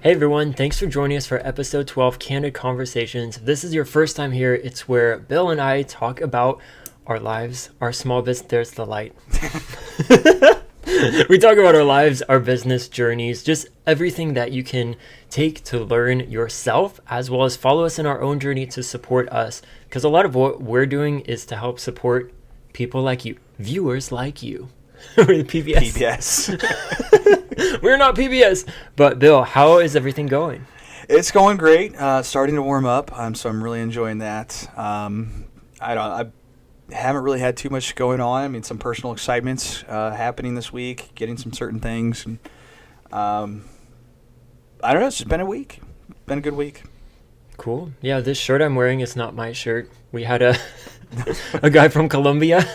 Hey everyone, thanks for joining us for episode 12, Candid Conversations. If this is your first time here, it's where Bill and I talk about our lives, our small business. There's the light. We talk about our lives, our business journeys, just everything that you can take to learn yourself, as well as follow us in our own journey to support us. Because a lot of what we're doing is to help support people like you, viewers like you. We're the PBS. We're not PBS. But Bill, how is everything going? It's going great. Starting to warm up, so I'm really enjoying that. I haven't really had too much going on. I mean, some personal excitements happening this week, getting some certain things. And, I don't know. It's been a week. Been a good week. Cool. Yeah, this shirt I'm wearing is not my shirt. We had a guy from Colombia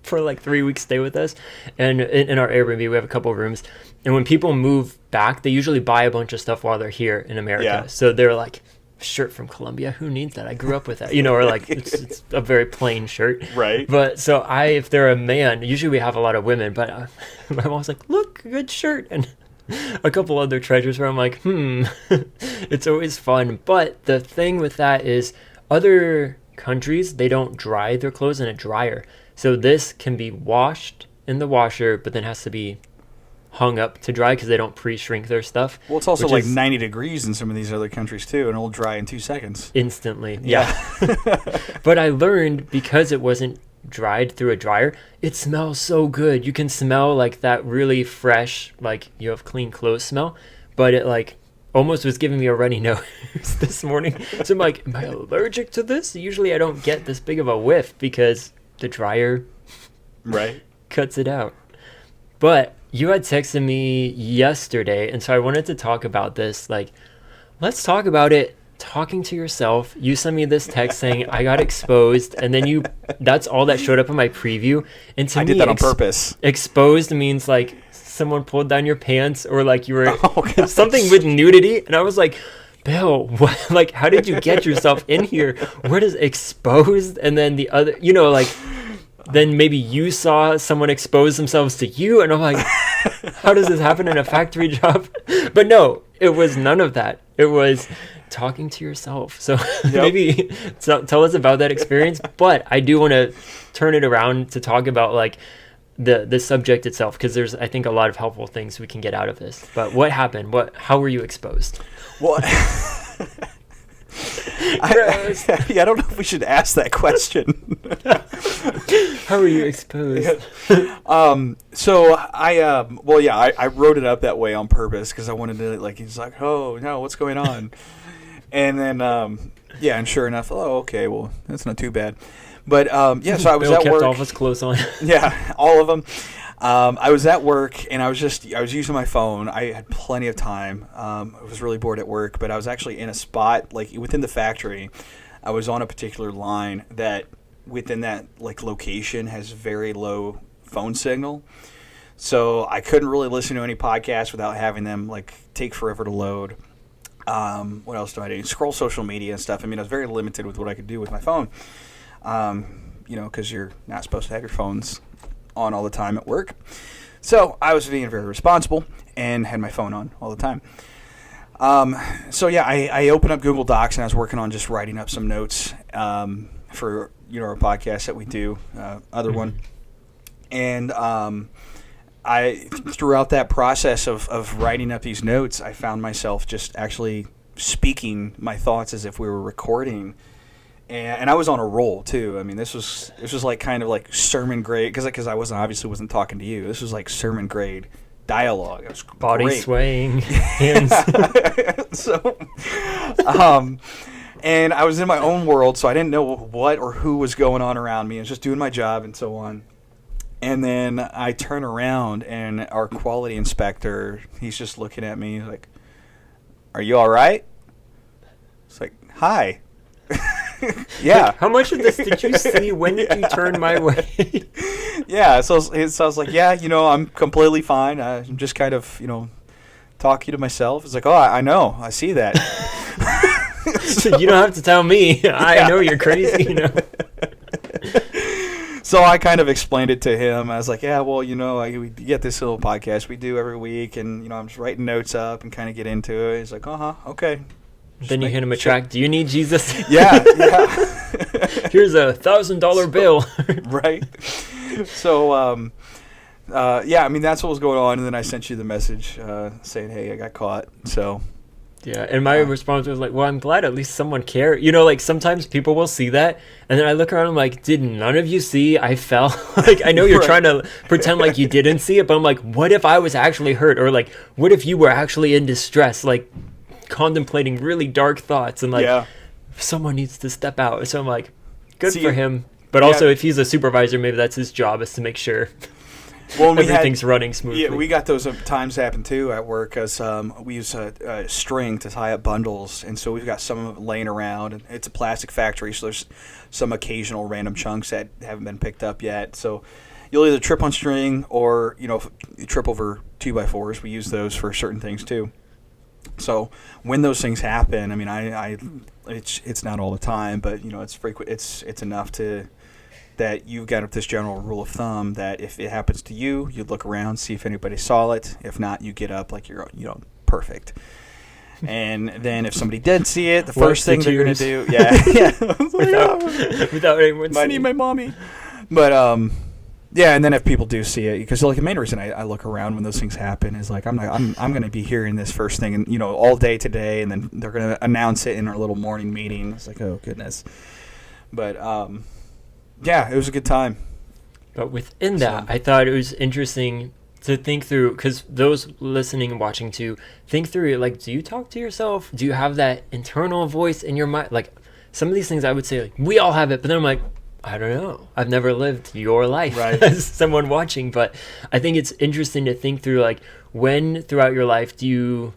for like 3 weeks stay with us, and in our Airbnb we have a couple of rooms, and when people move back they usually buy a bunch of stuff while they're here in America. So they're like, shirt from Colombia, who needs that? I grew up with that, or like it's a very plain shirt, right? But so if they're a man, usually we have a lot of women, but my mom's like, look, good shirt, and a couple other treasures where I'm like, it's always fun. But the thing with that is other countries, they don't dry their clothes in a dryer. So this can be washed in the washer, but then has to be hung up to dry because they don't pre-shrink their stuff. Well, it's also like 90 degrees in some of these other countries too, and it'll dry in 2 seconds. Instantly, yeah. But I learned, because it wasn't dried through a dryer, it smells so good. You can smell like that really fresh, like you have clean clothes smell, but it like almost was giving me a runny nose this morning. So I'm like, am I allergic to this? Usually I don't get this big of a whiff because the dryer cuts it out. But you had texted me yesterday, and so I wanted to talk about this. Like, let's talk about it. Talking to yourself. You sent me this text saying I got exposed, and then that's all that showed up in my preview. And to me, I did that on purpose. Exposed means like someone pulled down your pants, or like you were something with nudity. And I was like, Bill, what? Like, how did you get yourself in here? What is exposed? And then the other, then maybe you saw someone expose themselves to you, and I'm like, how does this happen in a factory job? But no, it was none of that. It was talking to yourself. So maybe tell us about that experience. But I do want to turn it around to talk about like the subject itself, because there's, I think, a lot of helpful things we can get out of this. But what happened? How were you exposed? Well, I don't know if we should ask that question. How were you exposed? So I wrote it up that way on purpose because I wanted to, like, he's like, oh no, what's going on? And then and sure enough, oh okay, well that's not too bad. But so I was Bill at kept work. all of his clothes on. Yeah, all of them. I was at work, and I was using my phone. I had plenty of time. I was really bored at work, but I was actually in a spot, like, within the factory. I was on a particular line that, within that, like, location has very low phone signal. So I couldn't really listen to any podcasts without having them, like, take forever to load. What else do I do? Scroll social media and stuff. I mean, I was very limited with what I could do with my phone. Because you're not supposed to have your phones on all the time at work. So I was being very responsible and had my phone on all the time. I opened up Google Docs, and I was working on just writing up some notes for our podcast that we do, other one. And I throughout that process of writing up these notes, I found myself just actually speaking my thoughts as if we were recording. And I was on a roll too. I mean, this was like kind of like sermon grade, because I wasn't talking to you. This was like sermon grade dialogue. It was body great. swaying, hands. So, and I was in my own world, so I didn't know what or who was going on around me. I was just doing my job and so on. And then I turn around, and our quality inspector, he's just looking at me like, "Are you all right?" It's like, "Hi." Yeah. Like, how much of this did you see? When did you turn my way? Yeah. So I was like, yeah, I'm completely fine. I'm just kind of, talking to myself. It's like, oh, I know. I see that. So you don't have to tell me. I know you're crazy, So I kind of explained it to him. I was like, yeah, well, we get this little podcast we do every week, and, I'm just writing notes up and kind of get into it. He's like, okay. Then you hit him a track. Do you need Jesus? Yeah. Here's $1,000 bill. Right. So, that's what was going on. And then I sent you the message saying, hey, I got caught. So. Yeah, and my response was like, well, I'm glad at least someone cared. Like sometimes people will see that, and then I look around and I'm like, did none of you see I fell? Like, I know you're trying to pretend like you didn't see it, but I'm like, what if I was actually hurt? Or like, what if you were actually in distress, like contemplating really dark thoughts, and like, someone needs to step out. So I'm like, good for him. But also, if he's a supervisor, maybe that's his job, is to make sure everything's running smoothly. Yeah, we got those times happen too at work, because we use a string to tie up bundles, and so we've got some of it laying around. And it's a plastic factory, so there's some occasional random chunks that haven't been picked up yet. So you'll either trip on string, or you trip over 2x4s. We use those for certain things too. So when those things happen, I mean, it's not all the time, but it's frequent. It's enough that you've got this general rule of thumb that if it happens to you, you look around, see if anybody saw it. If not, you get up like you're perfect. And then if somebody did see it, the first thing they're going to do, without anyone seeing. I need my mommy. But and then if people do see it, because like the main reason I look around when those things happen is like I'm going to be hearing this first thing, and all day today, and then they're going to announce it in our little morning meeting. It's like, oh goodness. But it was a good time. But within that, I thought it was interesting to think through, because those listening and watching too, think through it. Like, do you talk to yourself? Do you have that internal voice in your mind? Like, some of these things I would say, like, we all have it, but then I'm like, I don't know. I've never lived your life as someone watching, but I think it's interesting to think through, like, when throughout your life do you,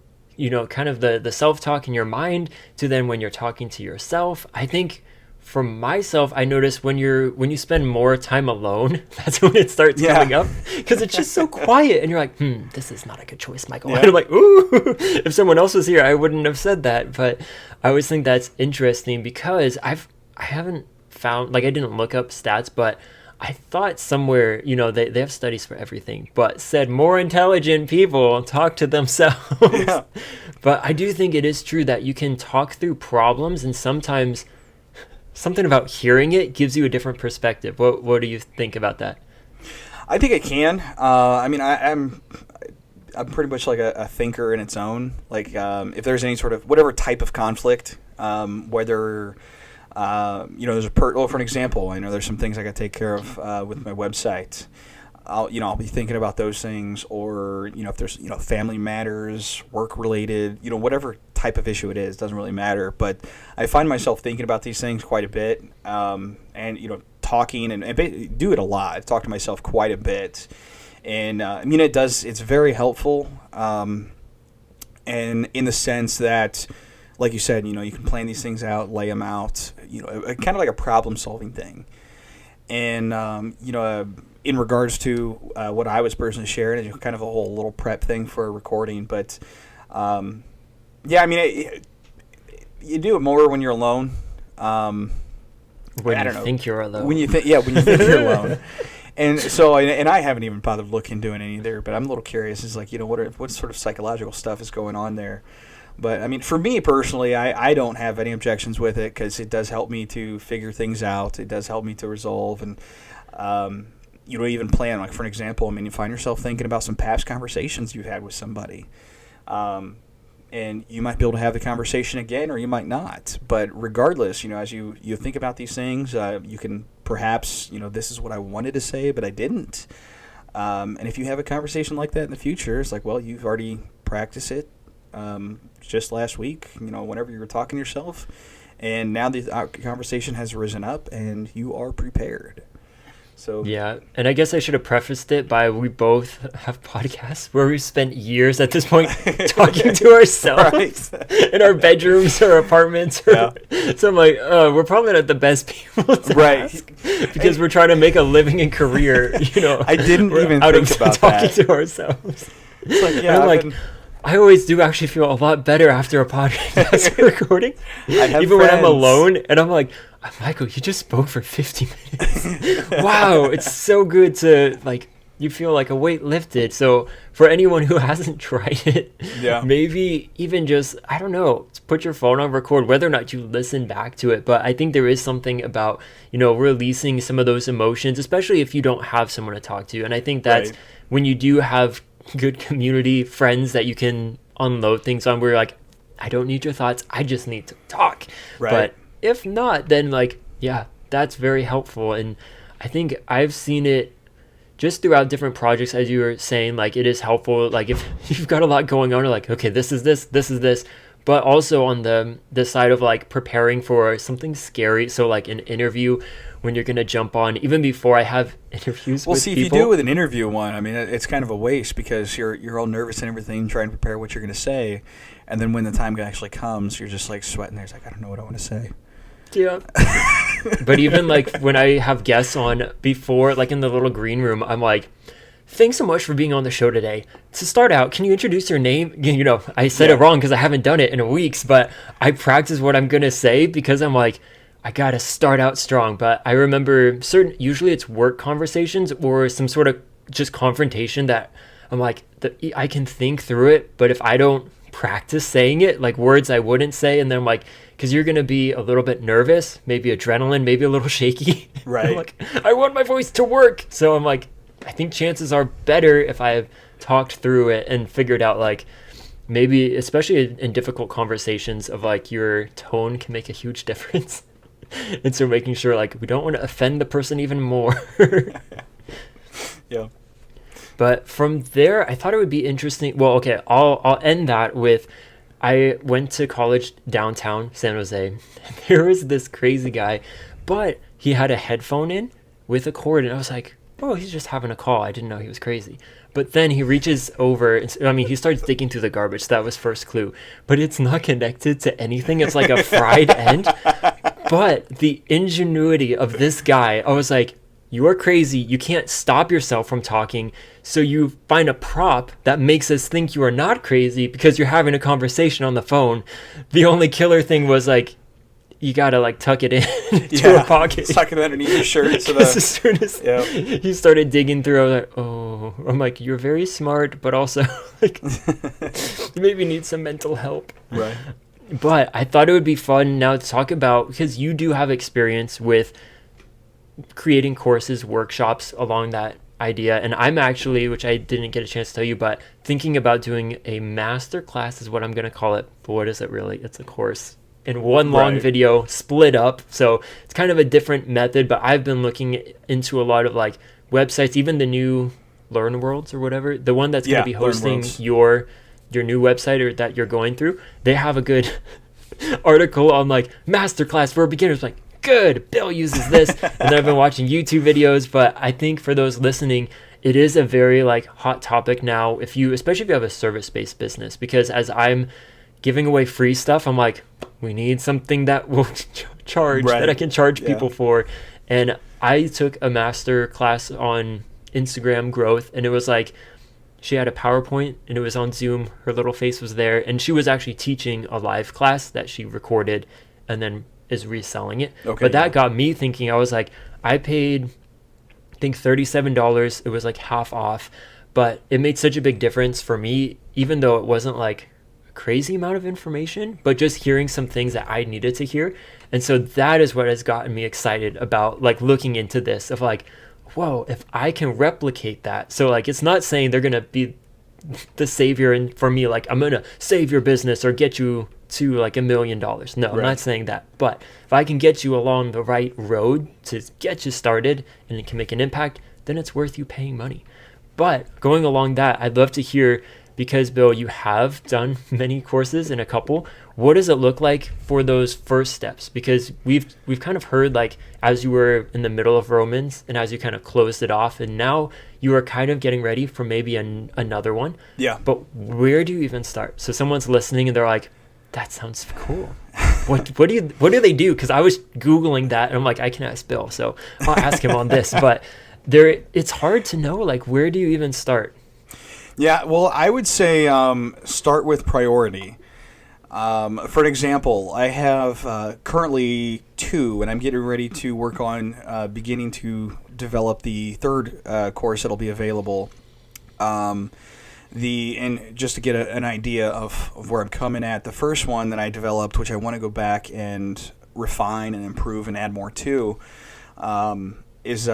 kind of the self-talk in your mind to then when you're talking to yourself. I think for myself, I notice when you spend more time alone, that's when it starts coming up, because it's just so quiet, and you're like, this is not a good choice, Michael. And I'm like, ooh, if someone else was here, I wouldn't have said that. But I always think that's interesting, because I haven't found, like, I didn't look up stats, but I thought somewhere, they have studies for everything, but said more intelligent people talk to themselves. Yeah. But I do think it is true that you can talk through problems, and sometimes something about hearing it gives you a different perspective. What do you think about that? I think it can. I'm pretty much like a thinker in its own. Like, if there's any sort of whatever type of conflict, whether there's for an example, I know there's some things I got to take care of with my website. I'll be thinking about those things, or if there's family matters, work related, whatever type of issue it is, doesn't really matter. But I find myself thinking about these things quite a bit, and talking and do it a lot. I talk to myself quite a bit, and it's very helpful, and in the sense that, like you said, you can plan these things out, lay them out, kind of like a problem solving thing, and in regards to what I was personally sharing, it's kind of a whole little prep thing for a recording. But, you do it more when you're alone. When you think you're alone. When you think you're alone. And so, and I haven't even bothered looking into it either, but I'm a little curious. It's like, what sort of psychological stuff is going on there? But, for me personally, I don't have any objections with it, because it does help me to figure things out. It does help me to resolve, and even plan. Like, for an example, you find yourself thinking about some past conversations you've had with somebody. And you might be able to have the conversation again, or you might not. But regardless, as you think about these things, you can perhaps, this is what I wanted to say, but I didn't. And if you have a conversation like that in the future, it's like, well, you've already practiced it just last week, whenever you were talking to yourself. And now the conversation has risen up, and you are prepared. So yeah, and I guess I should have prefaced it by, we both have podcasts where we've spent years at this point talking to ourselves in our bedrooms or apartments. So I'm like, we're probably not the best people to ask, because we're trying to make a living and career. I didn't even think about talking to ourselves. It's like, I always do actually feel a lot better after a podcast recording, even when I'm friends. alone, and I'm like, Michael, you just spoke for 50 minutes. Wow, it's so good to like. You feel like a weight lifted. So for anyone who hasn't tried it, maybe even just, I don't know, put your phone on record, whether or not you listen back to it. But I think there is something about, releasing some of those emotions, especially if you don't have someone to talk to. And I think that's when you do have good community friends that you can unload things on, where you're like, I don't need your thoughts, I just need to talk. Right. But if not, then like, yeah, that's very helpful. And I think I've seen it just throughout different projects, as you were saying, like it is helpful. Like if you've got a lot going on, you're like, okay, this is this, but also on the side of like preparing for something scary. So like an interview, when you're going to jump on, even before I have interviews with people. If you do it with an interview one, I mean, it's kind of a waste, because you're all nervous and everything, trying to prepare what you're going to say. And then when the time actually comes, you're just like sweating there. It's like, I don't know what I want to say. Yeah. But even like when I have guests on before, like in the little green room, I'm like, thanks so much for being on the show today. To start out, can you introduce your name? I said it wrong because I haven't done it in weeks, but I practice what I'm going to say, because I'm like, I got to start out strong. But I remember usually it's work conversations or some sort of just confrontation that I'm like, I can think through it, but if I don't practice saying it, like words I wouldn't say, and then I'm like, because you're going to be a little bit nervous, maybe adrenaline, maybe a little shaky. Right. I'm like, I want my voice to work. So I'm like, I think chances are better if I've talked through it and figured out, like, maybe, especially in difficult conversations, of like your tone can make a huge difference. And so making sure, like, we don't want to offend the person even more. Yeah. But from there, I thought it would be interesting. Well, okay, I'll end that with, I went to college downtown San Jose. There was this crazy guy, but he had a headphone in with a cord, and I was like, oh, he's just having a call. I didn't know he was crazy. But then he reaches over, he starts digging through the garbage. So that was first clue. But it's not connected to anything. It's like a fried end. But the ingenuity of this guy, I was like, you are crazy. You can't stop yourself from talking. So you find a prop that makes us think you are not crazy because you're having a conversation on the phone. The only killer thing was like, you gotta like tuck it in to a pocket. Tuck it underneath your shirt. So as soon as he started digging through, I was like, oh, I'm like, you're very smart, but also like, you maybe need some mental help. Right. But I thought it would be fun now to talk about, because you do have experience with creating courses, workshops along that idea. And I'm actually, which I didn't get a chance to tell you, but thinking about doing a master class is what I'm going to call it. But what is it really? It's a course in one long video split up. So it's kind of a different method, but I've been looking into a lot of like websites, even the new Learn Worlds or whatever, the one that's going to be hosting your new website or that you're going through. They have a good article on like masterclass for beginners, like, good, Bill uses this. And then I've been watching YouTube videos, but I think for those listening, it is a very like hot topic now, especially if you have a service-based business, because as I'm giving away free stuff, I'm like, we need something that will charge, that I can charge people for. And I took a master class on Instagram growth, and it was like, she had a PowerPoint and it was on Zoom. Her little face was there, and she was actually teaching a live class that she recorded and then is reselling it. But that got me thinking. I was like, I paid, I think $37. It was like half off, but it made such a big difference for me, even though it wasn't like a crazy amount of information, but just hearing some things that I needed to hear. And so that is what has gotten me excited about like looking into this, of like, whoa, if I can replicate that. So like, it's not saying they're going to be the savior, and for me, like, I'm going to save your business or get you to like $1 million. No, I'm not saying that. But if I can get you along the right road to get you started and it can make an impact, then it's worth you paying money. But going along that, I'd love to hear, because Bill, you have done many courses and a couple. What does it look like for those first steps? Because we've kind of heard, like, as you were in the middle of Romans and as you kind of closed it off, and now you are kind of getting ready for maybe another one. Yeah. But where do you even start? So someone's listening and they're like, that sounds cool. What do they do? Because I was Googling that and I'm like, I can ask Bill, so I'll ask him on this. But it's hard to know, like, where do you even start? Yeah, well, I would say start with priority. For an example, I have currently two, and I'm getting ready to work on beginning to develop the third course that'll be available. And just to get an idea of where I'm coming at, the first one that I developed, which I want to go back and refine and improve and add more to, is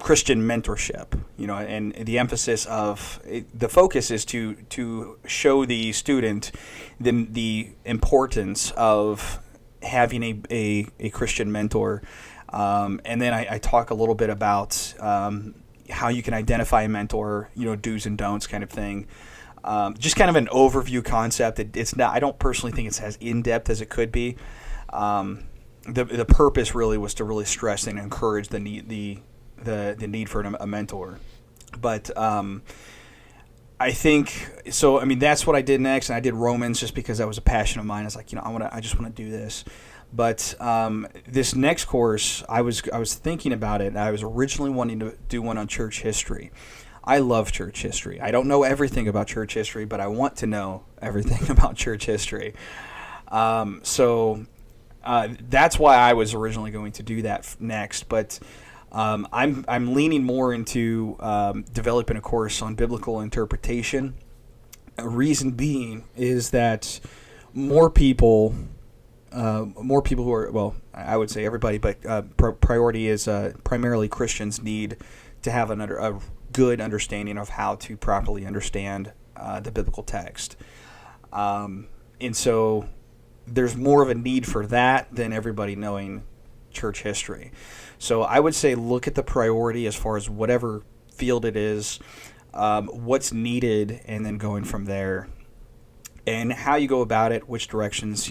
Christian mentorship. And the emphasis of the focus is to show the student the importance of having a Christian mentor. And then I talk a little bit about how you can identify a mentor, do's and don'ts kind of thing. Just kind of an overview concept. It's not. I don't personally think it's as in depth as it could be. The purpose really was to really stress and encourage the need for a mentor. But I think so. I mean, that's what I did next, and I did Romans just because that was a passion of mine. I was like, I just want to do this. But this next course, I was thinking about it. I was originally wanting to do one on church history. I love church history. I don't know everything about church history, but I want to know everything about church history. So that's why I was originally going to do that next. But I'm leaning more into developing a course on biblical interpretation. A reason being is that more people who are, well, I would say everybody, but priority is primarily Christians need to have a good understanding of how to properly understand the biblical text. And so there's more of a need for that than everybody knowing church history. So I would say look at the priority as far as whatever field it is, what's needed, and then going from there. And how you go about it, which directions,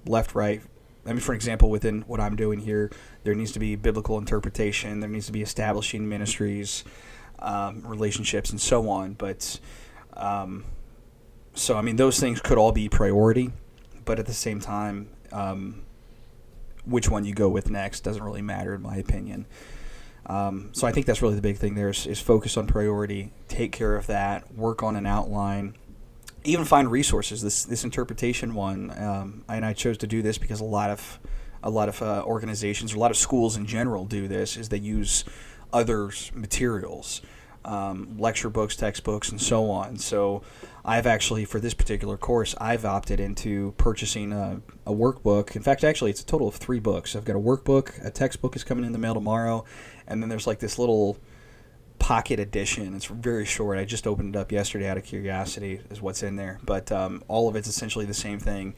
left, right. I mean, for example, within what I'm doing here, there needs to be biblical interpretation. There needs to be establishing ministries, relationships, and so on. But so, I mean, those things could all be priority. But at the same time, which one you go with next doesn't really matter, in my opinion. So I think that's really the big thing there is focus on priority, take care of that, work on an outline. Even find resources. This interpretation one, and I chose to do this because a lot of organizations, or a lot of schools in general, do this. Is they use others' materials, lecture books, textbooks, and so on. So I've actually, for this particular course, I've opted into purchasing a workbook. In fact, actually, it's a total of 3 books. I've got a workbook, a textbook is coming in the mail tomorrow, and then there's like this little pocket edition. It's very short. I just opened it up yesterday out of curiosity is what's in there. But all of it's essentially the same thing.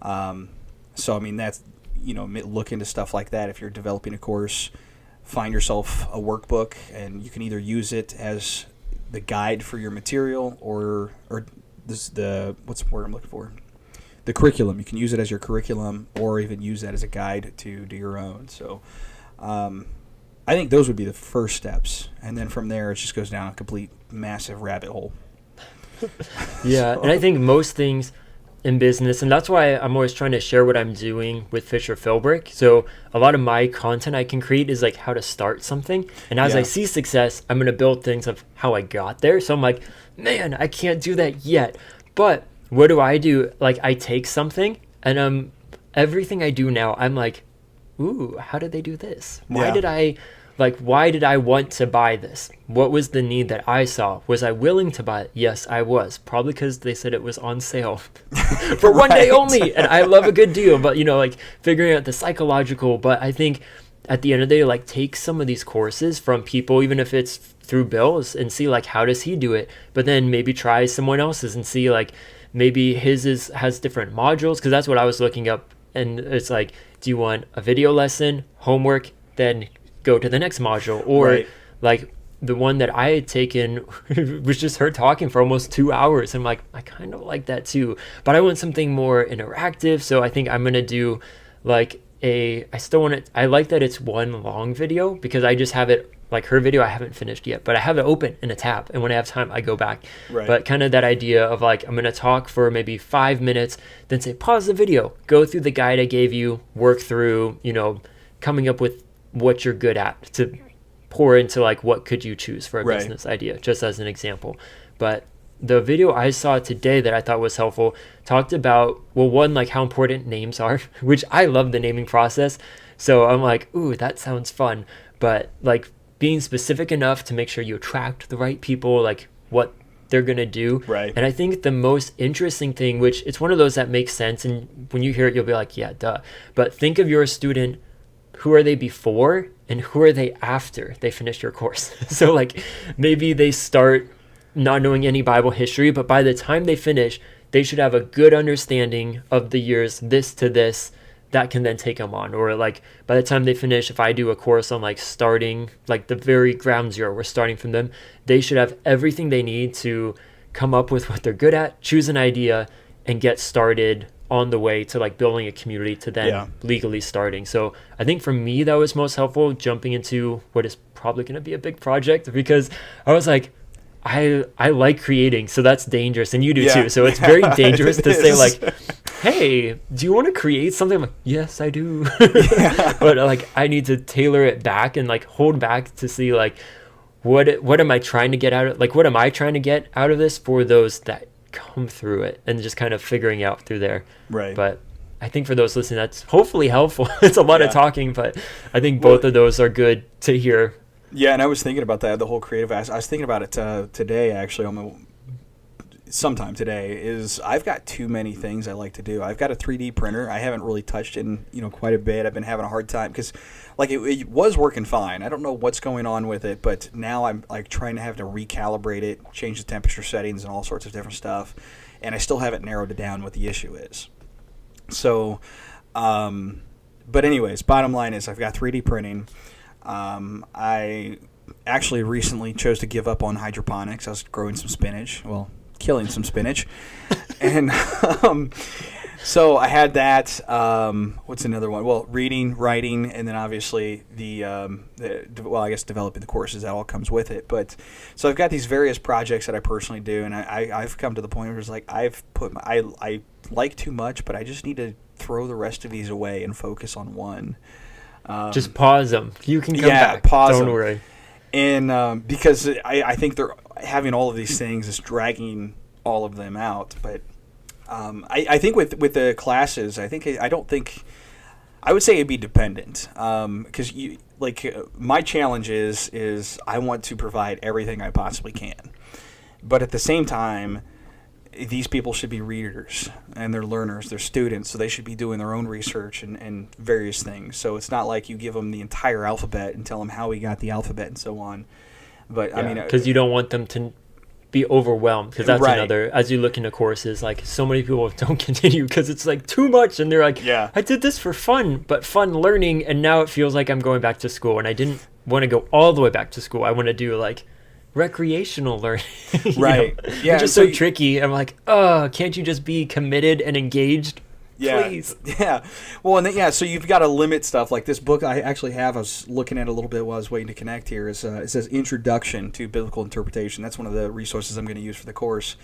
So, I mean, that's, look into stuff like that. If you're developing a course, find yourself a workbook, and you can either use it as the guide for your material or what's the word I'm looking for? The curriculum. You can use it as your curriculum or even use that as a guide to do your own. So, I think those would be the first steps, and then from there it just goes down a complete massive rabbit hole. Yeah, and I think most things in business, and that's why I'm always trying to share what I'm doing with Fisher Philbrick. So a lot of my content I can create is like how to start something, and as I see success, I'm going to build things of how I got there. So I'm like, man, I can't do that yet. But what do? Like, I take something, and everything I do now, I'm like, ooh, how did they do this? Why did I want to buy this? What was the need that I saw? Was I willing to buy it? Yes, I was. Probably because they said it was on sale for one day only. And I love a good deal, but figuring out the psychological. But I think at the end of the day, take some of these courses from people, even if it's through Bill's, and see how does he do it? But then maybe try someone else's and see maybe his has different modules, because that's what I was looking up. And it's do you want a video lesson, homework, then go to the next module? Or the one that I had taken was just her talking for almost 2 hours. I'm like, I kind of like that too, but I want something more interactive. So I think I'm going to do I like that it's one long video, because I just have it, her video I haven't finished yet, but I have it open in a tab, and when I have time I go back. But kind of that idea of I'm going to talk for maybe 5 minutes, then say pause the video, go through the guide I gave you, work through coming up with what you're good at to pour into like what could you choose for a Right. business idea, just as an example. But the video I saw today that I thought was helpful talked about, well, one, like how important names are, which I love the naming process. So I'm like, ooh, that sounds fun. But like being specific enough to make sure you attract the right people, like what they're going to do. Right. And I think the most interesting thing, which it's one of those that makes sense, and when you hear it, you'll be like, yeah, duh. But think of your student, who are they before and who are they after they finish your course? So like maybe they start not knowing any Bible history, but by the time they finish, they should have a good understanding of the years this to this that can then take them on. Or like by the time they finish, if I do a course on like starting, like the very ground zero, we're starting from them, they should have everything they need to come up with what they're good at, choose an idea, and get started on the way to like building a community to then legally starting. So I think for me, that was most helpful, jumping into what is probably going to be a big project, because I was like, I like creating, so that's dangerous, and you do too. So it's very dangerous to say like, hey, do you want to create something? I'm like, yes, I do. But like I need to tailor it back and like hold back to see like what am I trying to get out of, like what am I trying to get out of this for those that come through it, and just kind of figuring out through there. Right. But I think for those listening, that's hopefully helpful. It's a lot of talking, but I think both of those are good to hear. Yeah, and I was thinking about that, the whole creative aspect. I was thinking about it today, actually, sometime today, is I've got too many things I like to do. I've got a 3D printer. I haven't really touched it in, quite a bit. I've been having a hard time because, like, it was working fine. I don't know what's going on with it, but now I'm, like, trying to have to recalibrate it, change the temperature settings and all sorts of different stuff, and I still haven't narrowed it down what the issue is. So, but anyways, bottom line is I've got 3D printing. I actually recently chose to give up on hydroponics. I was growing some spinach, killing some spinach. And so I had that. What's another one? Well, reading, writing, and then obviously I guess developing the courses. That all comes with it. But so I've got these various projects that I personally do, and I've come to the point where it's like I like too much, but I just need to throw the rest of these away and focus on one. Just pause them. You can come back. Don't worry. And because I think they're having all of these things is dragging all of them out. But I think with the classes, I would say it'd be dependent. Because my challenge is I want to provide everything I possibly can, but at the same time, these people should be readers and they're learners, they're students, so they should be doing their own research and various things. So it's not like you give them the entire alphabet and tell them how we got the alphabet and so on. But I mean, because you don't want them to be overwhelmed, because that's another, as you look into courses, like so many people don't continue because it's like too much, and they're like, I did this for fun, but fun learning, and now it feels like I'm going back to school, and I didn't want to go all the way back to school. I want to do like recreational learning. Right. Yeah, it's just so tricky. I'm like, oh, can't you just be committed and engaged? Yeah. Please. Yeah. Well, and then, so you've got to limit stuff. Like this book I actually have, I was looking at a little bit while I was waiting to connect here. It says Introduction to Biblical Interpretation. That's one of the resources I'm going to use for the course.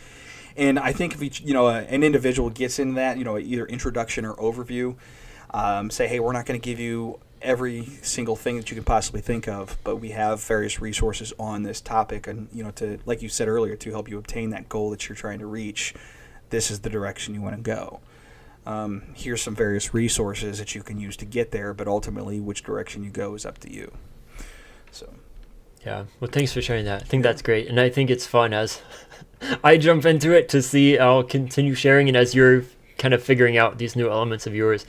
And I think if each, an individual gets into that, either introduction or overview, say, hey, we're not going to give you every single thing that you can possibly think of, but we have various resources on this topic, and to, like you said earlier, to help you obtain that goal that you're trying to reach. This is the direction you want to go. Here's some various resources that you can use to get there, but ultimately which direction you go is up to you. So yeah, well, thanks for sharing that. I think that's great, and I think it's fun as I jump into it to see. I'll continue sharing, and as you're kind of figuring out these new elements of yours,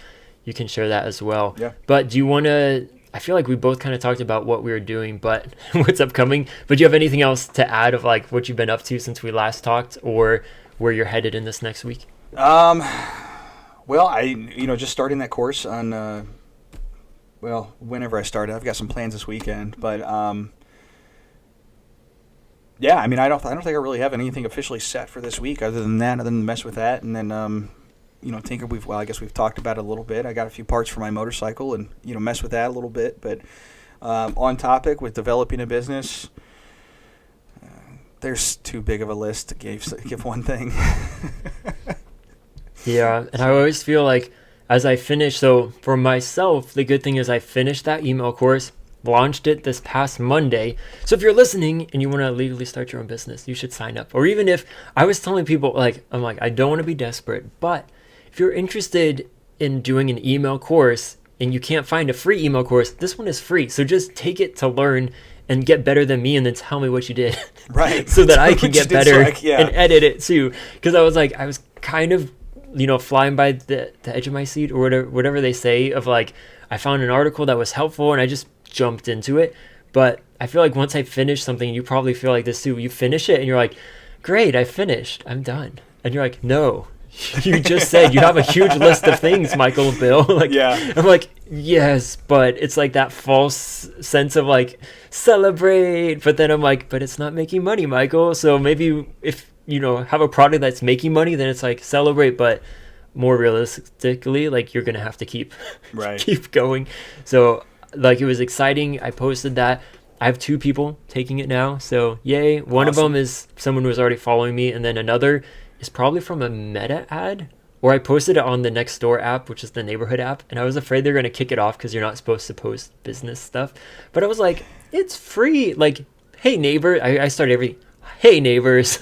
you can share that as well. Yeah. But do you want to, I feel like we both kind of talked about what we were doing, but what's upcoming. But do you have anything else to add of like what you've been up to since we last talked, or where you're headed in this next week? Well, I just starting that course on, whenever I started. I've got some plans this weekend, but yeah, I mean, I don't think I really have anything officially set for this week other than mess with that, and then tinker. I guess we've talked about it a little bit. I got a few parts for my motorcycle, and mess with that a little bit. But on topic with developing a business, there's too big of a list to give one thing. Yeah, and I always feel like as I finish, so for myself, the good thing is I finished that email course, launched it this past Monday. So if you're listening and you want to legally start your own business, you should sign up. Or even if I was telling people, like, I'm like, I don't want to be desperate, but if you're interested in doing an email course and you can't find a free email course, this one is free. So just take it to learn and get better than me and then tell me what you did. Right. So that I can get better yeah. and edit it too. Because I was kind of, flying by the edge of my seat, or whatever they say, of like, I found an article that was helpful and I just jumped into it. But I feel like once I finish something, you probably feel like this too, you finish it and you're like, great, I finished, I'm done. And you're like, no, you just said you have a huge list of things, Michael and Bill. Like, yeah. I'm like, yes, but it's like that false sense of like, celebrate. But then I'm like, but it's not making money, Michael. So maybe if have a product that's making money, then it's like celebrate, but more realistically, like, you're gonna have to keep going. So like, it was exciting. I posted that. I have 2 people taking it now, so yay. One of them is someone who was already following me, and then another is probably from a Meta ad, or I posted it on the Nextdoor app, which is the neighborhood app, and I was afraid they're going to kick it off because you're not supposed to post business stuff. But I was like, it's free. Like, hey, neighbor. I started every, hey, neighbors.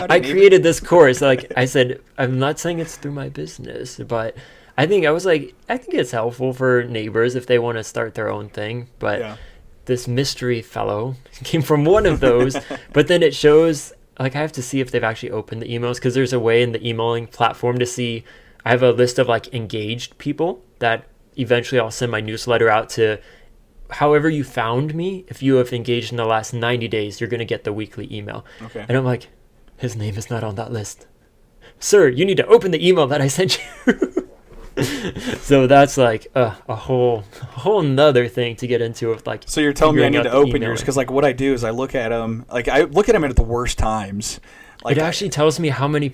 I created this course. Like I said, I'm not saying it's through my business, but I think it's helpful for neighbors if they want to start their own thing. But this mystery fellow came from one of those. But then it shows, like, I have to see if they've actually opened the emails, because there's a way in the emailing platform to see. I have a list of like engaged people that eventually I'll send my newsletter out to. However you found me, if you have engaged in the last 90 days, you're going to get the weekly email. Okay. And I'm like, his name is not on that list. Sir, you need to open the email that I sent you. So that's like a whole nother thing to get into with, like. So you're telling me I need to open yours, because like what I do is I look at them, like I look at them at the worst times. Like, it actually tells me how many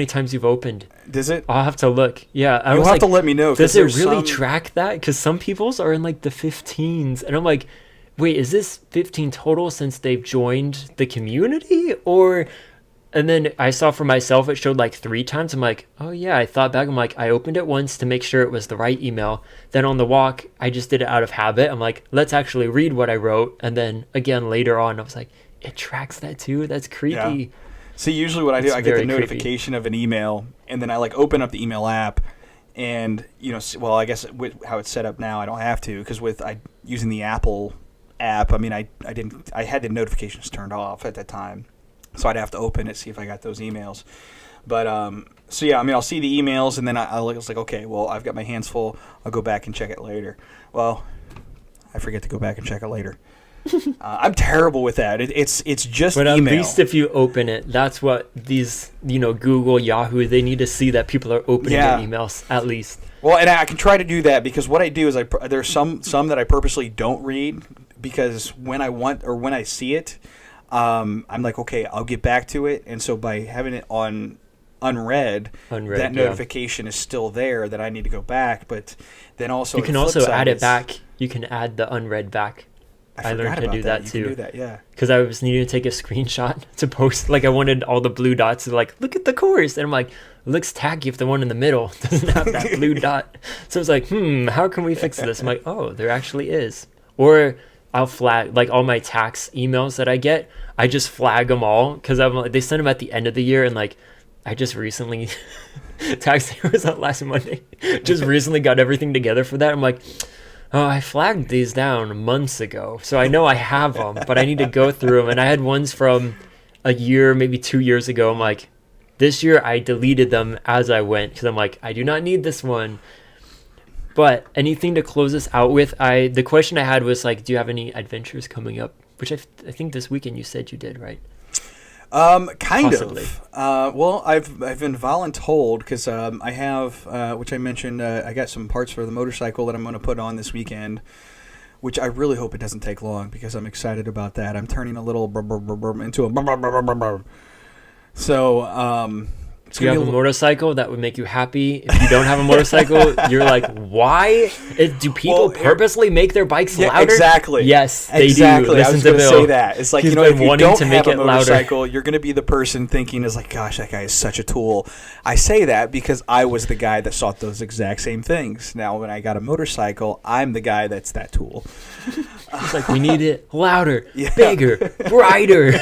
times you've opened. Does it? I'll have to look. Yeah, you'll have to let me know. Does it really track that? Because some people's are in like the 15s, and I'm like, wait, is this 15 total since they've joined the community, or? And then I saw for myself, it showed like 3 times. I'm like, oh yeah, I thought back. I'm like, I opened it once to make sure it was the right email. Then on the walk, I just did it out of habit. I'm like, let's actually read what I wrote. And then again, later on, I was like, it tracks that too? That's creepy. Yeah. See, usually what I do, I get the notification of an email, and then I like open up the email app, and I guess with how it's set up now, I don't have to, because with using the Apple app, I mean, I had the notifications turned off at that time. So I'd have to open it, see if I got those emails. But, so yeah, I mean, I'll see the emails, and then I was like, okay, well, I've got my hands full. I'll go back and check it later. Well, I forget to go back and check it later. I'm terrible with that. It's just but email. But at least if you open it, that's what these, Google, Yahoo, they need to see that people are opening their emails, at least. Well, and I can try to do that, because what I do is there's some that I purposely don't read, because when I see it, I'm like, okay, I'll get back to it. And so by having it on unread, that notification is still there that I need to go back. But then also you can also add it back. You can add the unread back. I learned to do that too. You can do that, yeah. Because I was needing to take a screenshot to post. Like, I wanted all the blue dots to, like, look at the course. And I'm like, it looks tacky if the one in the middle doesn't have that blue dot. So I was like, how can we fix this? I'm like, oh, there actually is. Or I'll flag, like, all my tax emails that I get, I just flag them all. Because I'm like, they send them at the end of the year. And, like, I just recently, tax day was out last Monday. Just recently got everything together for that. I'm like, oh, I flagged these down months ago, so I know I have them, but I need to go through them. And I had ones from a year, maybe 2 years ago. I'm like, this year I deleted them as I went, because I'm like, I do not need this one. But anything to close this out with, the question I had was like, do you have any adventures coming up? Which I think this weekend you said you did, right? Kind Possibly. of. Well, I've been voluntold, because I have, which I mentioned, I got some parts for the motorcycle that I'm going to put on this weekend, which I really hope it doesn't take long, because I'm excited about that. I'm turning a little into a. So If you have a motorcycle, that would make you happy. If you don't have a motorcycle, you're like, why? Do people purposely make their bikes louder? Exactly. Yes, they do. I was going to say that. It's like, He's if you don't to have a motorcycle, you're going to be the person thinking is like, gosh, that guy is such a tool. I say that because I was the guy that sought those exact same things. Now, when I got a motorcycle, I'm the guy that's that tool. It's like, we need it louder, bigger, brighter.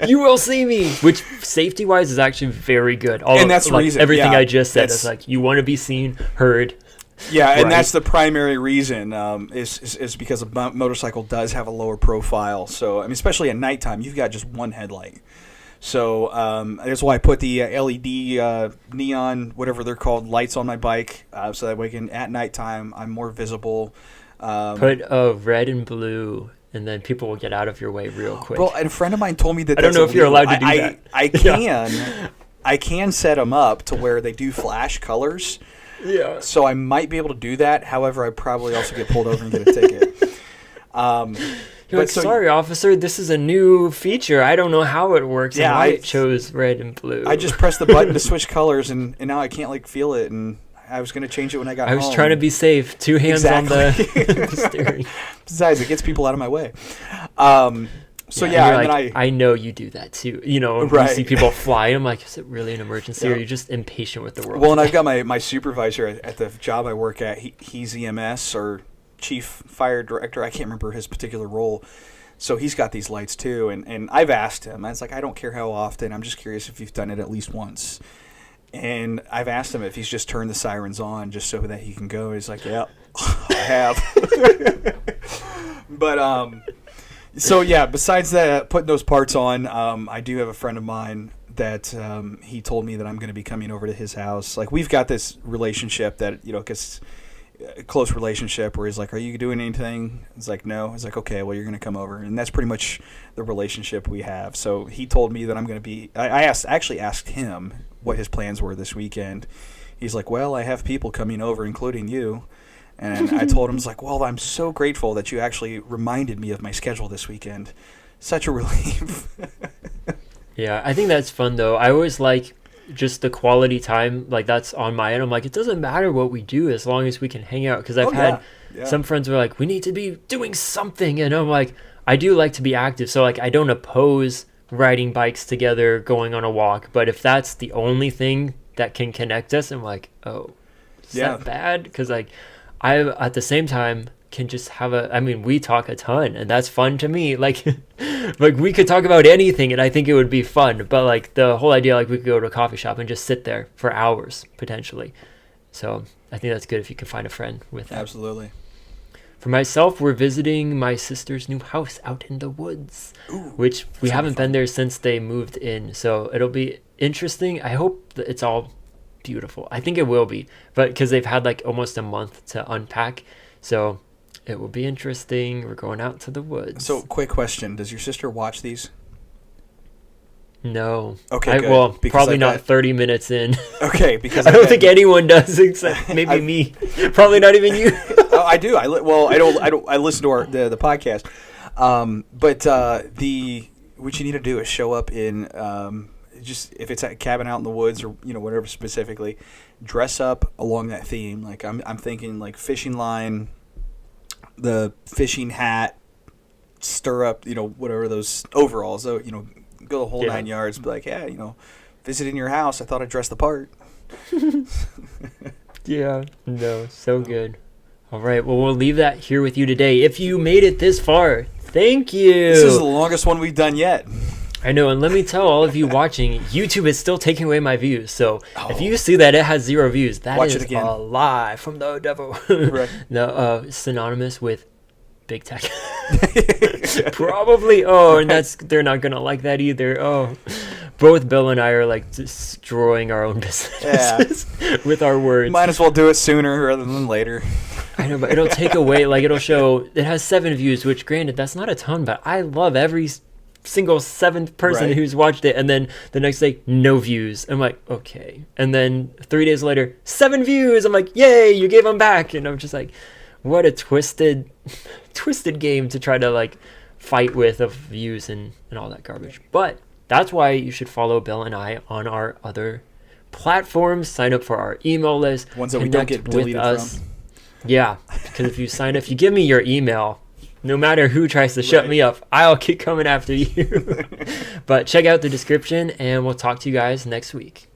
You will see me. Which, safety-wise, is actually very good. And that's the reason. Everything I just said is like, you want to be seen, heard. Yeah, and that's the primary reason is because a motorcycle does have a lower profile. So, I mean, especially at nighttime, you've got just one headlight. So that's why I put the LED neon, whatever they're called, lights on my bike, so that way at nighttime I'm more visible. Put red and blue, and then people will get out of your way real quick. Well, and a friend of mine told me that I don't know if you're allowed to do that. I can set them up to where they do flash colors. Yeah. So I might be able to do that. However, I probably also get pulled over and get a ticket. You're like, sorry, officer, this is a new feature. I don't know how it works and why it chose red and blue. I just pressed the button to switch colors, and now I can't feel it. And I was going to change it when I got home. I was trying to be safe. 2 hands on the steering. Besides, it gets people out of my way. So I know you do that too. You know, you see people fly, I'm like, is it really an emergency, or are you just impatient with the world? Well, and I've got my supervisor at the job I work at. He's EMS or chief fire director. I can't remember his particular role. So he's got these lights too, and I've asked him. I was like, I don't care how often. I'm just curious if you've done it at least once. And I've asked him if he's just turned the sirens on just so that he can go. He's like, yeah, I have. But so yeah, besides that, putting those parts on, I do have a friend of mine that he told me that I'm going to be coming over to his house. Like, we've got this relationship that, because a close relationship where he's like, are you doing anything? It's like, no. He's like, okay, well, you're going to come over. And that's pretty much the relationship we have. So he told me that I'm going to be, I actually asked him what his plans were this weekend. He's like, well, I have people coming over, including you. And I told him, I was like, well, I'm so grateful that you actually reminded me of my schedule this weekend. Such a relief. Yeah, I think that's fun, though. I always like just the quality time, like, that's on my end. I'm like, it doesn't matter what we do as long as we can hang out. Because I've had some friends who are like, we need to be doing something. And I'm like, I do like to be active. So, like, I don't oppose riding bikes together, going on a walk. But if that's the only thing that can connect us, I'm like, oh, is that bad? Because, like, I, at the same time, can just have we talk a ton, and that's fun to me. Like, like, we could talk about anything, and I think it would be fun. But, like, the whole idea, like, we could go to a coffee shop and just sit there for hours, potentially. So I think that's good if you can find a friend with that. Absolutely. For myself, we're visiting my sister's new house out in the woods, which we haven't been there since they moved in. So it'll be interesting. I hope that it's all beautiful. I think it will be, but because they've had like almost a month to unpack, so it will be interesting. We're going out to the woods. So, quick question: does your sister watch these? No. Okay, good. Well, probably not 30 minutes in. Okay, because I don't think anyone does except maybe me. Probably not even you. Oh, I do. I listen to the podcast. But what you need to do is show up in just if it's a cabin out in the woods or whatever specifically, dress up along that theme. Like I'm thinking like fishing line, the fishing hat, stirrup, whatever those overalls. So go the whole 9 yards. Be like, visiting your house. I thought I'd dress the part. Yeah. No. So good. All right. Well, we'll leave that here with you today. If you made it this far, thank you. This is the longest one we've done yet. I know, and let me tell all of you watching, YouTube is still taking away my views. So if you see that it has 0 views, that is a lie from the devil. Right. No, synonymous with big tech. Probably. Oh, and they're not gonna like that either. Oh, both Bill and I are like destroying our own businesses with our words. Might as well do it sooner rather than later. I know, but it'll take away. Like it'll show it has 7 views, which granted that's not a ton, but I love every single 7th person who's watched it. And then the next day, no views. I'm like, okay. And then 3 days later, 7 views. I'm like, yay, you gave them back. And I'm just like, what a twisted game to try to like fight with of views and all that garbage. But that's why you should follow Bill and I on our other platforms, sign up for our email list, Ones that we don't get deleted from. Yeah, because if you give me your email, no matter who tries to shut me up, I'll keep coming after you. But check out the description, and we'll talk to you guys next week.